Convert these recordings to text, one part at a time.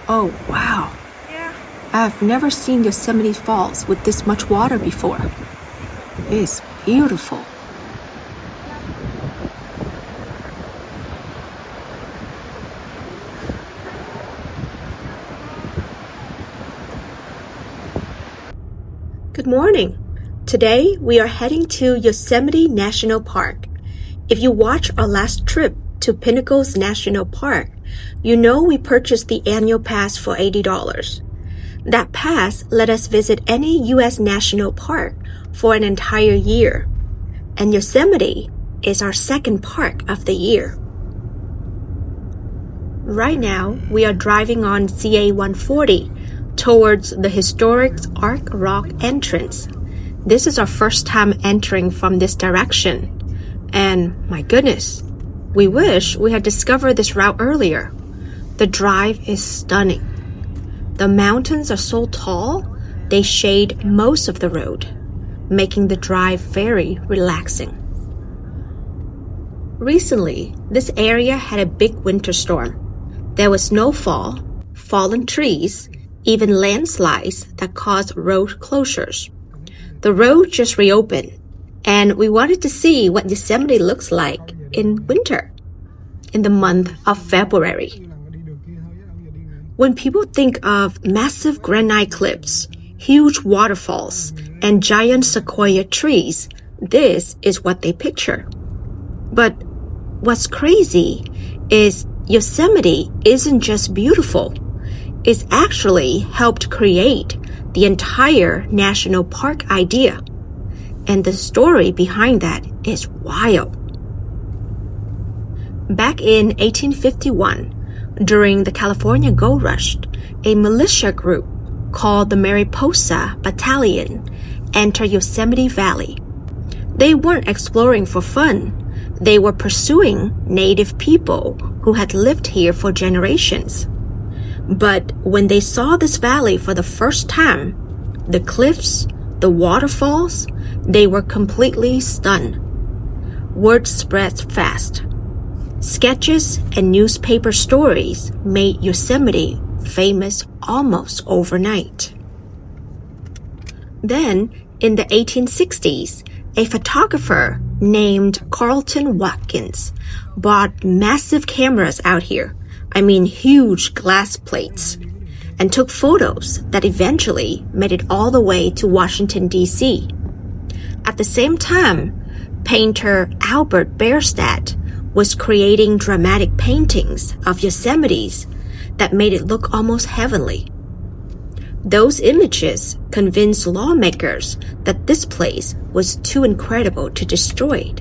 Oh, wow. Yeah. I've never seen Yosemite Falls with this much water before. It's beautiful. Good morning. Today we are heading to Yosemite National Park. If you watch our last trip to Pinnacles National Park, you know we purchased the annual pass for $80. That pass let us visit any U.S. national park for an entire year. And Yosemite is our second park of the year. Right now, we are driving on CA 140 towards the historic Arc Rock entrance. This is our first time entering from this direction. And my goodness, we wish we had discovered this route earlier. The drive is stunning. The mountains are so tall, they shade most of the road, making the drive very relaxing. Recently, this area had a big winter storm. There was snowfall, fallen trees, even landslides that caused road closures. The road just reopened, and we wanted to see what Yosemite looks like in winter, in the month of February. When people think of massive granite cliffs, huge waterfalls, and giant sequoia trees, this is what they picture. But what's crazy is Yosemite isn't just beautiful. It's actually helped create the entire national park idea. And the story behind that is wild. Back in 1851, during the California Gold Rush, a militia group called the Mariposa Battalion entered Yosemite Valley. They weren't exploring for fun. They were pursuing native people who had lived here for generations. But when they saw this valley for the first time, the cliffs, the waterfalls, they were completely stunned. Word spread fast. Sketches and newspaper stories made Yosemite famous almost overnight. Then, in the 1860s, a photographer named Carlton Watkins bought massive cameras out here, huge glass plates, and took photos that eventually made it all the way to Washington, D.C. At the same time, painter Albert Bierstadt was creating dramatic paintings of Yosemite's that made it look almost heavenly. Those images convinced lawmakers that this place was too incredible to destroy.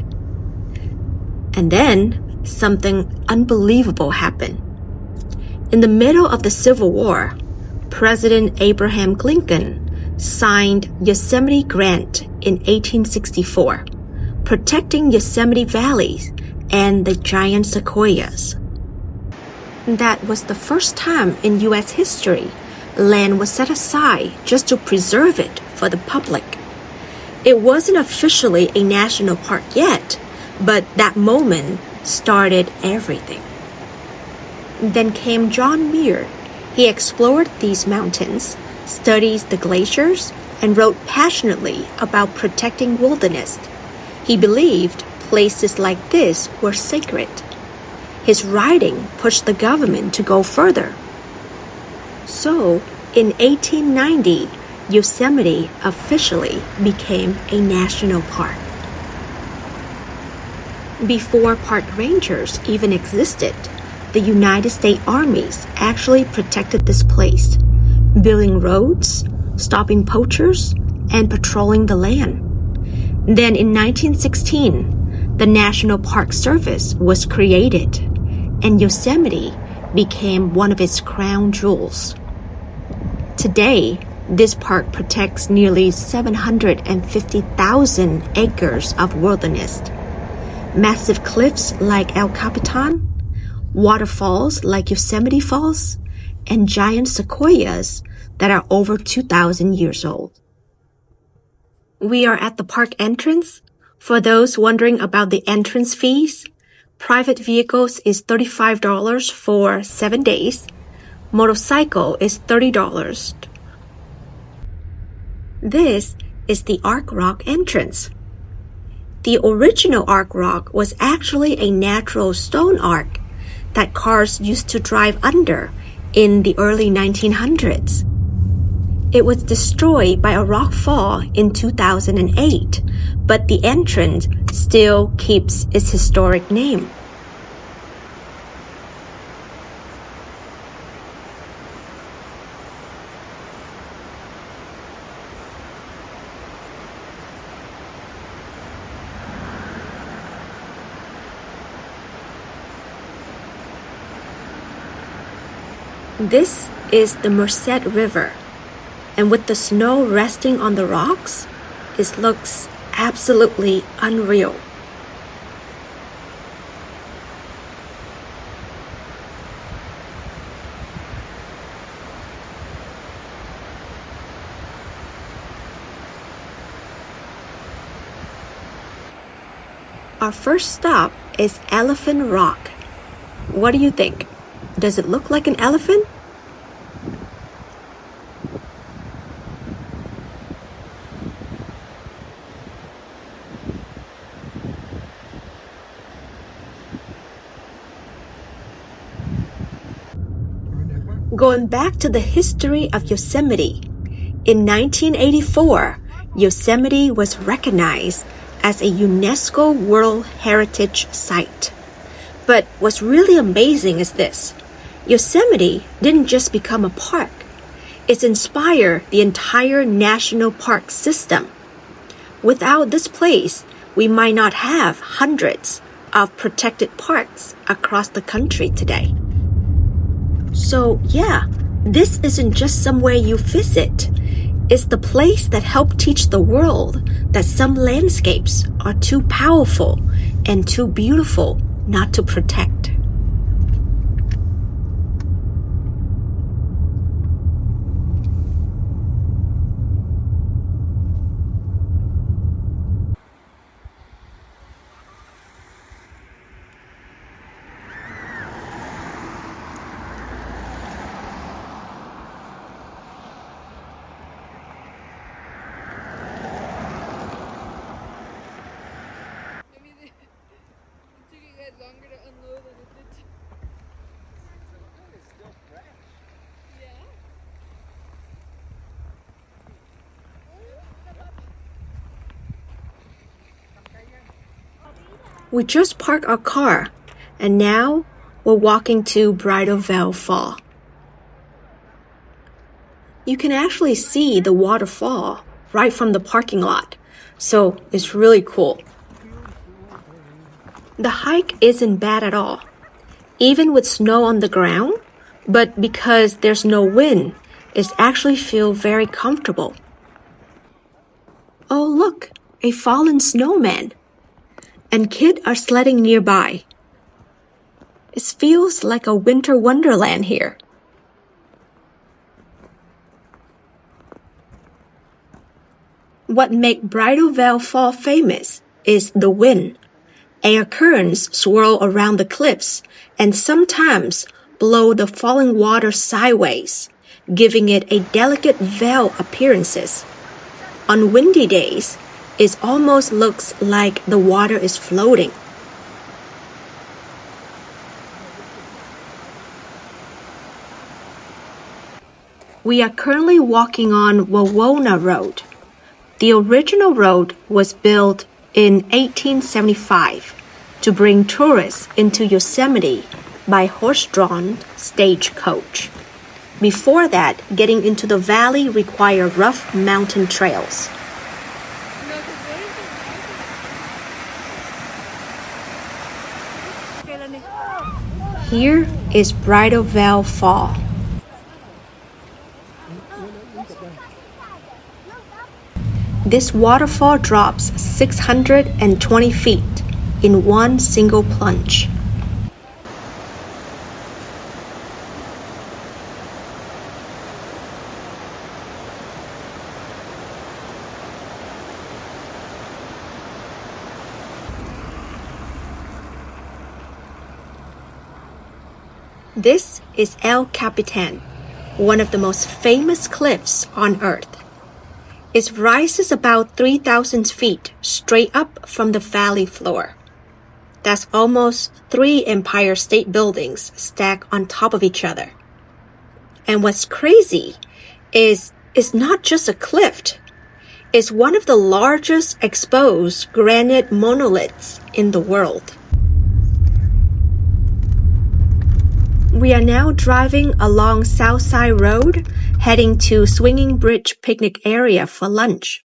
And then something unbelievable happened. In the middle of the Civil War, President Abraham Lincoln signed Yosemite Grant in 1864, protecting Yosemite valleys and the giant sequoias. That was the first time in U.S. history land was set aside just to preserve it for the public. It wasn't officially a national park yet, but that moment started everything. Then came John Muir. He explored these mountains, studied the glaciers, and wrote passionately about protecting wilderness. He believed places like this were sacred. His writing pushed the government to go further. So, in 1890, Yosemite officially became a national park. Before park rangers even existed, the United States armies actually protected this place, building roads, stopping poachers, and patrolling the land. Then in 1916, the National Park Service was created, and Yosemite became one of its crown jewels. Today, this park protects nearly 750,000 acres of wilderness. Massive cliffs like El Capitan, waterfalls like Yosemite Falls, and giant sequoias that are over 2,000 years old. We are at the park entrance. For those wondering about the entrance fees, private vehicles is $35 for 7 days. Motorcycle is $30. This is the Arc Rock entrance. The original Arc Rock was actually a natural stone arc that cars used to drive under in the early 1900s. It was destroyed by a rock fall in 2008, but the entrance still keeps its historic name. This is the Merced River, and with the snow resting on the rocks, it looks absolutely unreal. Our first stop is Elephant Rock. What do you think? Does it look like an elephant? Going back to the history of Yosemite, in 1984, Yosemite was recognized as a UNESCO World Heritage Site. But what's really amazing is this. Yosemite didn't just become a park. It's inspired the entire national park system. Without this place, we might not have hundreds of protected parks across the country today. So yeah, this isn't just somewhere you visit. It's the place that helped teach the world that some landscapes are too powerful and too beautiful not to protect. Longer to unload than it did. It's still fresh. Yeah. We just parked our car, and now we're walking to Bridalveil Fall. You can actually see the waterfall right from the parking lot, so it's really cool. The hike isn't bad at all, even with snow on the ground, but because there's no wind, it actually feels very comfortable. Oh look, a fallen snowman, and kids are sledding nearby. It feels like a winter wonderland here. What makes Bridalveil Fall famous is the wind. Air currents swirl around the cliffs and sometimes blow the falling water sideways, giving it a delicate veil appearances. On windy days, it almost looks like the water is floating. We are currently walking on Wawona Road. The original road was built in 1875 to bring tourists into Yosemite by horse-drawn stagecoach. Before that, getting into the valley required rough mountain trails. Here is Bridalveil Fall. This waterfall drops 620 feet in one single plunge. This is El Capitan, one of the most famous cliffs on Earth. It rises about 3,000 feet straight up from the valley floor. That's almost 3 Empire State Buildings stacked on top of each other. And what's crazy is it's not just a cliff. It's one of the largest exposed granite monoliths in the world. We are now driving along Southside Road, heading to Swinging Bridge picnic area for lunch.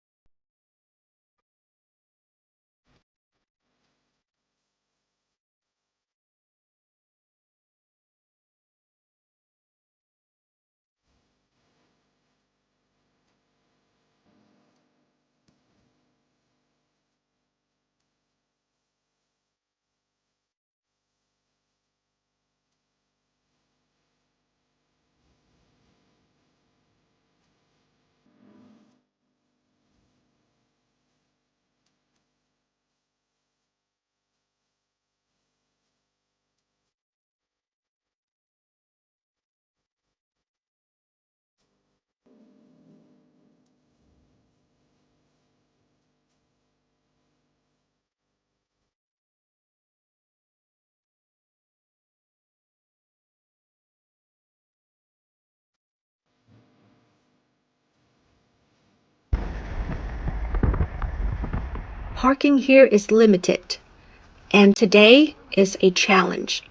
Parking here is limited, and today is a challenge.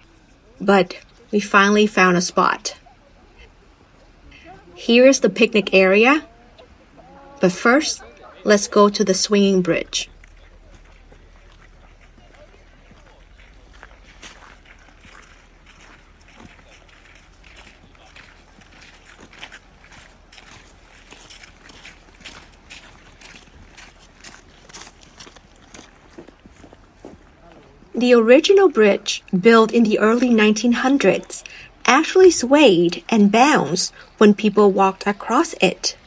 But we finally found a spot. Here is the picnic area. But first, let's go to the swinging bridge. The original bridge, built in the early 1900s, actually swayed and bounced when people walked across it.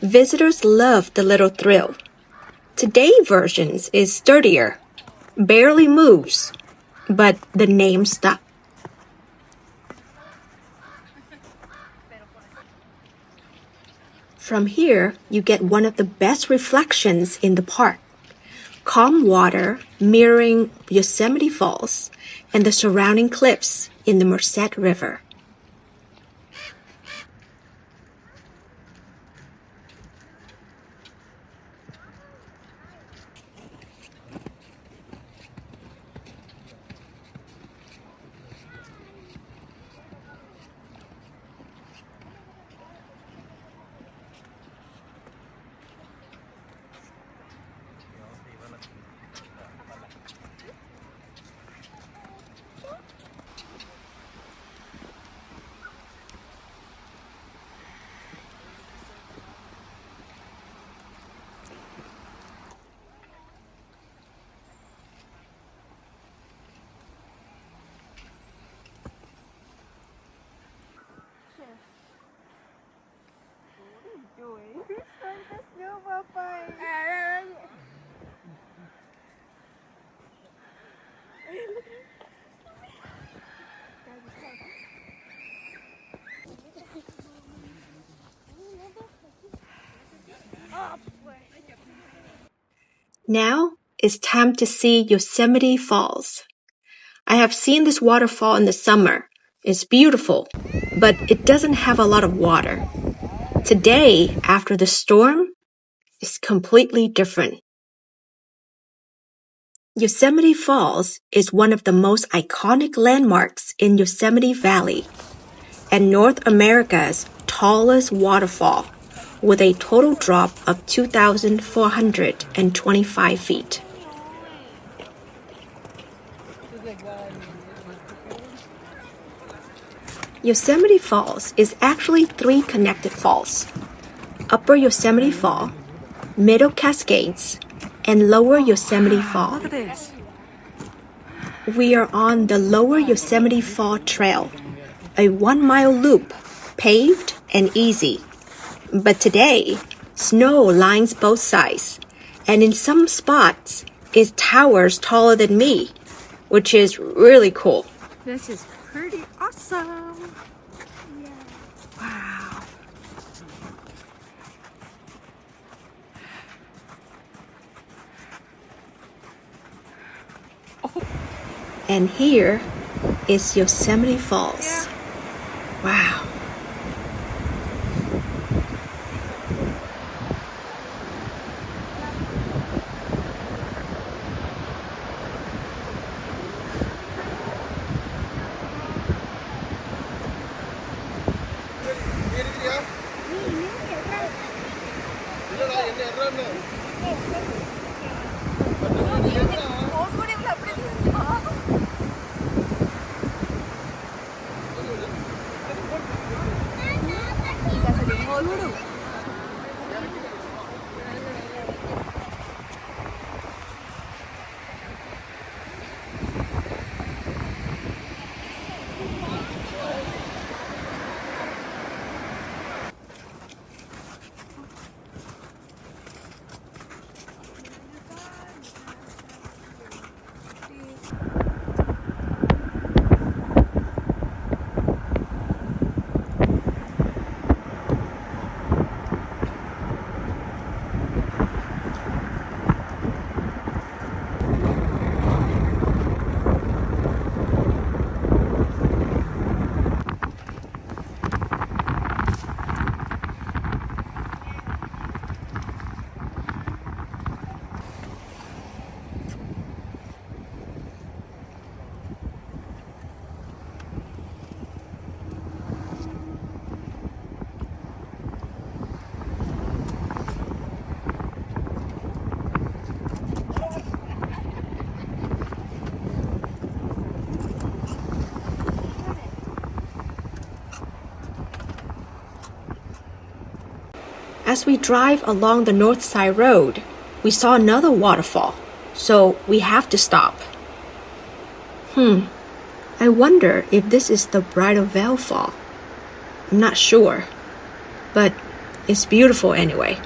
Visitors loved the little thrill. Today's version is sturdier, barely moves, but the name stuck. From here, you get one of the best reflections in the park. Calm water mirroring Yosemite Falls and the surrounding cliffs in the Merced River. Now it's time to see Yosemite Falls. I have seen this waterfall in the summer. It's beautiful, but it doesn't have a lot of water. Today, after the storm, it's completely different. Yosemite Falls is one of the most iconic landmarks in Yosemite Valley and North America's tallest waterfall, with a total drop of 2,425 feet. Yosemite Falls is actually 3 connected falls: Upper Yosemite Fall, Middle Cascades, and Lower Yosemite Fall. Look at this. We are on the Lower Yosemite Fall Trail, a 1-mile loop, paved and easy. But today, snow lines both sides, and in some spots, it towers taller than me, which is really cool. This is pretty awesome. Wow. And here is Yosemite Falls. Wow. As we drive along the north side road, we saw another waterfall, so we have to stop. I wonder if this is the Bridalveil Fall. I'm not sure, but it's beautiful anyway.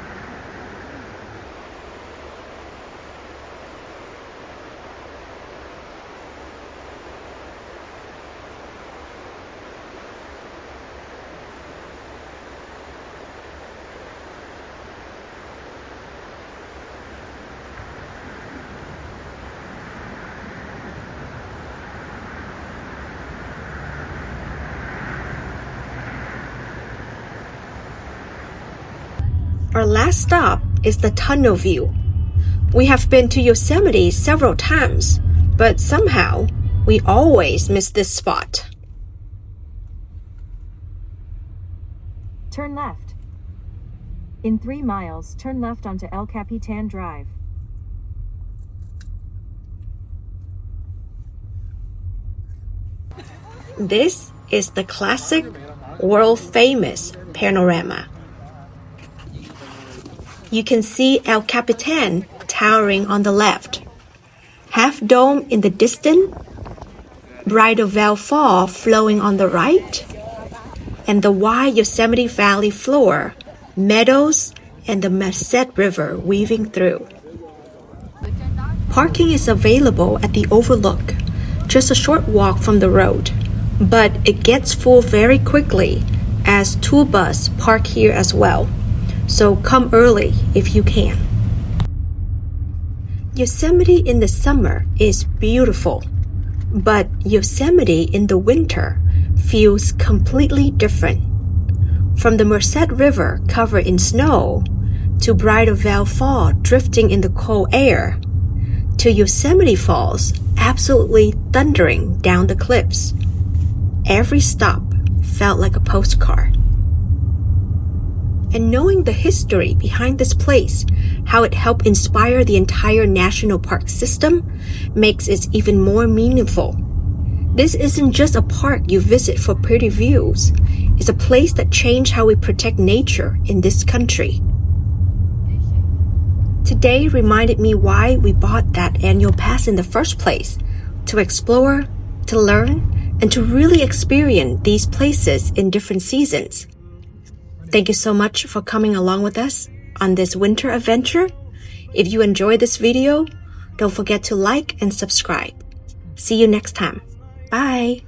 Our last stop is the tunnel view. We have been to Yosemite several times, but somehow we always miss this spot. Turn left. In 3 miles, turn left onto El Capitan Drive. This is the classic, world-famous panorama. You can see El Capitan towering on the left, Half Dome in the distance, Bridalveil Fall flowing on the right, and the wide Yosemite Valley floor, meadows, and the Merced River weaving through. Parking is available at the overlook, just a short walk from the road, but it gets full very quickly as tour bus park here as well. So come early if you can. Yosemite in the summer is beautiful, but Yosemite in the winter feels completely different. From the Merced River covered in snow, to Bridalveil Fall drifting in the cold air, to Yosemite Falls absolutely thundering down the cliffs. Every stop felt like a postcard. And knowing the history behind this place, how it helped inspire the entire national park system, makes it even more meaningful. This isn't just a park you visit for pretty views. It's a place that changed how we protect nature in this country. Today reminded me why we bought that annual pass in the first place, to explore, to learn, and to really experience these places in different seasons. Thank you so much for coming along with us on this winter adventure. If you enjoyed this video, don't forget to like and subscribe. See you next time. Bye!